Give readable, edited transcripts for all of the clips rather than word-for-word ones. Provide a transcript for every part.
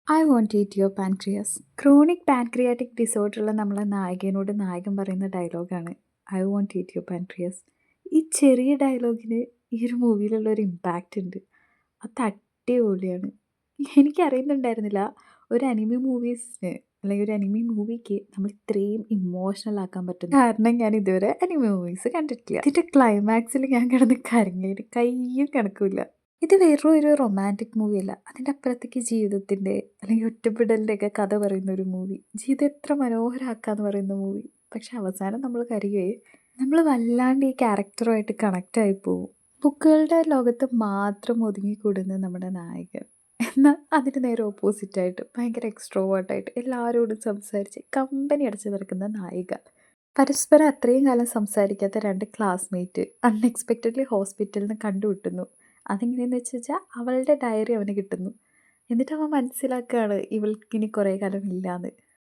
I want eat your pancreas. Chronic pancreatic ഡിസോർഡറുള്ള നമ്മളെ നായകനോട് നായകൻ പറയുന്ന ഡയലോഗാണ് I want eat your pancreas. ഈ ചെറിയ ഡയലോഗിന് ഈ ഒരു മൂവിയിലുള്ള ഒരു ഇമ്പാക്റ്റ് ഉണ്ട്. അത് അടിപൊളിയാണ്. എനിക്കറിയുന്നുണ്ടായിരുന്നില്ല ഒരു അനിമി മൂവീസിന് അല്ലെങ്കിൽ ഒരു അനിമി മൂവിക്ക് നമ്മൾ ഇത്രയും ഇമോഷണൽ ആക്കാൻ പറ്റും. കാരണം ഞാൻ ഇതുവരെ അനിമി മൂവീസ് കണ്ടിട്ടില്ല. ഇതിൻ്റെ ക്ലൈമാക്സിൽ ഞാൻ കിടന്ന് കരഞ്ഞതിന് കയ്യും കണക്കുമില്ല. ഇത് വെറും ഒരു റൊമാൻറ്റിക് മൂവിയല്ല. അതിൻ്റെ അപ്പുറത്തേക്ക് ജീവിതത്തിൻ്റെ അല്ലെങ്കിൽ ഒറ്റപ്പെടലിൻ്റെയൊക്കെ കഥ പറയുന്ന ഒരു മൂവി. ജീവിതം എത്ര മനോഹരമാക്കാന്ന് പറയുന്ന മൂവി. പക്ഷെ അവസാനം നമ്മൾ കരയുകയെ നമ്മൾ വല്ലാണ്ട് ഈ ക്യാരക്ടറുമായിട്ട് കണക്റ്റായി പോവും. ബുക്കുകളുടെ ലോകത്ത് മാത്രം ഒതുങ്ങിക്കൂടുന്ന നമ്മുടെ നായകൻ. എന്നാൽ അതിന് നേരെ ഓപ്പോസിറ്റായിട്ട് ഭയങ്കര എക്സ്ട്രോവേർട്ടായിട്ട് എല്ലാവരോടും സംസാരിച്ച് കമ്പനി അടിച്ച് നടക്കുന്ന നായിക. പരസ്പരം അത്രയും കാലം സംസാരിക്കാത്ത രണ്ട് ക്ലാസ്മേറ്റ് അൺഎക്സ്പെക്റ്റഡ്ലി ഹോസ്പിറ്റലിൽ നിന്ന് കണ്ടുമുട്ടുന്നു. അതെങ്ങനെയെന്ന് വെച്ചാൽ അവളുടെ ഡയറി അവന് കിട്ടുന്നു. എന്നിട്ട് അവൻ മനസ്സിലാക്കുകയാണ് ഇവൾക്കിനി കുറേ കാലം ഇല്ലാന്ന്.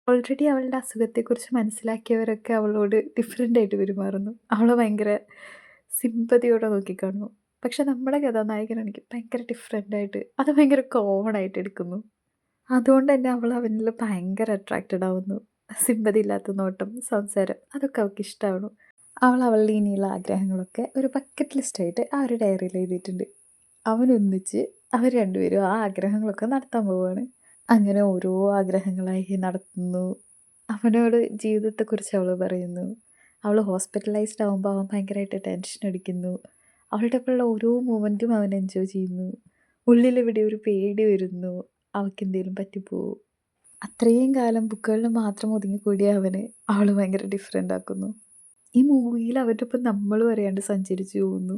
ഓൾറെഡി അവളുടെ അസുഖത്തെക്കുറിച്ച് മനസ്സിലാക്കിയവരൊക്കെ അവളോട് ഡിഫറൻ്റായിട്ട് പെരുമാറുന്നു. അവളെ ഭയങ്കര സിമ്പതിയോടെ നോക്കിക്കാണുന്നു. പക്ഷെ നമ്മുടെ കഥാനായകനാണെങ്കിൽ ഭയങ്കര ഡിഫറൻ്റായിട്ട് അത് ഭയങ്കര കോമൺ ആയിട്ട് എടുക്കുന്നു. അതുകൊണ്ട് തന്നെ അവൾ അവനിൽ ഭയങ്കര അട്രാക്റ്റഡ് ആവുന്നു. സിമ്പതി ഇല്ലാത്ത നോട്ടം, സംസാരം അതൊക്കെ അവൾക്ക് ഇഷ്ടമാവുന്നു. അവൾ അവളുടെ ഇനിയുള്ള ആഗ്രഹങ്ങളൊക്കെ ഒരു ബക്കറ്റ് ലിസ്റ്റായിട്ട് ആ ഒരു ഡയറിയിൽ എഴുതിയിട്ടുണ്ട്. അവനൊന്നിച്ച് അവർ രണ്ടുപേരും ആ ആഗ്രഹങ്ങളൊക്കെ നടത്താൻ പോവുകയാണ്. അങ്ങനെ ഓരോ ആഗ്രഹങ്ങളായി നടത്തുന്നു. അവനോട് ജീവിതത്തെക്കുറിച്ച് അവൾ പറയുന്നു. അവൾ ഹോസ്പിറ്റലൈസ്ഡ് ആകുമ്പോൾ അവൻ ഭയങ്കരമായിട്ട് ടെൻഷൻ അടിക്കുന്നു. അവളുടെ ഒപ്പമുള്ള ഓരോ മൊമെൻറ്റും അവൻ എൻജോയ് ചെയ്യുന്നു. ഉള്ളിലിവിടെ ഒരു പേടി വരുന്നു, അവൾക്കെന്തെങ്കിലും പറ്റിപ്പോവും. അത്രയും കാലം ബുക്കുകളിൽ മാത്രം ഒതുങ്ങിക്കൂടിയ അവന് അവൾ ഭയങ്കര ഡിഫറെൻ്റ് ആക്കുന്നു. ഈ മൂവിയിൽ അവരുടെ ഒപ്പം നമ്മളും അറിയാണ്ട് സഞ്ചരിച്ചു പോകുന്നു.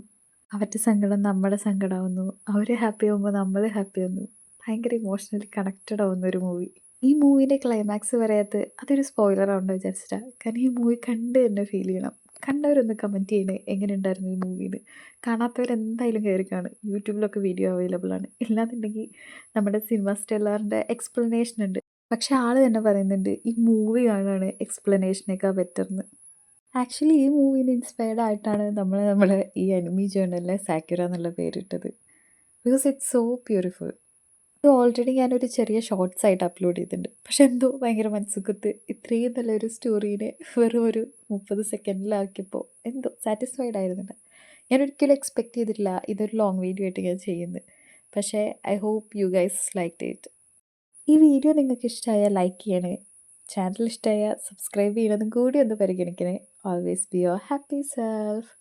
അവരുടെ സങ്കടം നമ്മുടെ സങ്കടമാവുന്നു. അവർ ഹാപ്പി ആകുമ്പോൾ നമ്മൾ ഹാപ്പി ആവുന്നു. ഭയങ്കര ഇമോഷണലി കണക്റ്റഡ് ആവുന്ന ഒരു മൂവി. ഈ മൂവിൻ്റെ ക്ലൈമാക്സ് പറയാത്തത് അതൊരു സ്പോയിലർ ആവണ്ട വിചാരിച്ചിട്ടാണ്. കാരണം ഈ മൂവി കണ്ട് തന്നെ ഫീൽ ചെയ്യണം. കണ്ടവരൊന്ന് കമൻറ്റ് ചെയ്യണേ എങ്ങനെ ഉണ്ടായിരുന്നു ഈ മൂവിന്ന്. കാണാത്തവരെന്തായാലും കയറി കാണും. യൂട്യൂബിലൊക്കെ വീഡിയോ അവൈലബിൾ ആണ്. ഇല്ലാന്നുണ്ടെങ്കിൽ നമ്മുടെ സിനിമ സ്റ്റെല്ലാറിൻ്റെ എക്സ്പ്ലനേഷൻ ഉണ്ട്. പക്ഷെ ആൾ തന്നെ പറയുന്നുണ്ട് ഈ മൂവി കാണുകയാണ് എക്സ്പ്ലനേഷനേക്കാൾ ബെറ്റർന്ന്. ആക്ച്വലി ഈ മൂവിന്ന് ഇൻസ്പയർഡ് ആയിട്ടാണ് നമ്മളെ ഈ അനിമി ജേർണലിലെ സാക്കുര എന്നുള്ള പേരിട്ടത്. Because it's so beautiful. ഇത് ഓൾറെഡി ഞാനൊരു ചെറിയ ഷോർട്സ് ആയിട്ട് അപ്ലോഡ് ചെയ്തിട്ടുണ്ട്. പക്ഷെ എന്തോ ഭയങ്കര മനസ്സുഖത്ത് ഇത്രയും നല്ലൊരു സ്റ്റോറീനെ വെറും ഒരു 30 സെക്കൻഡിലാക്കിയപ്പോൾ എന്തോ സാറ്റിസ്ഫൈഡ് ആയിരുന്നില്ല. ഞാനൊരിക്കലും എക്സ്പെക്റ്റ് ചെയ്തിട്ടില്ല ഇതൊരു ലോങ് വീഡിയോ ആയിട്ട് ഞാൻ ചെയ്യുന്നത്. പക്ഷേ I hope you guys like it. ഈ വീഡിയോ നിങ്ങൾക്ക് ഇഷ്ടമായാൽ ലൈക്ക് ചെയ്യണേ. ചാനൽ ഇഷ്ടമായാൽ സബ്സ്ക്രൈബ് ചെയ്യണതും കൂടി ഒന്ന് പരിഗണിക്കണേ. Always be your happy self.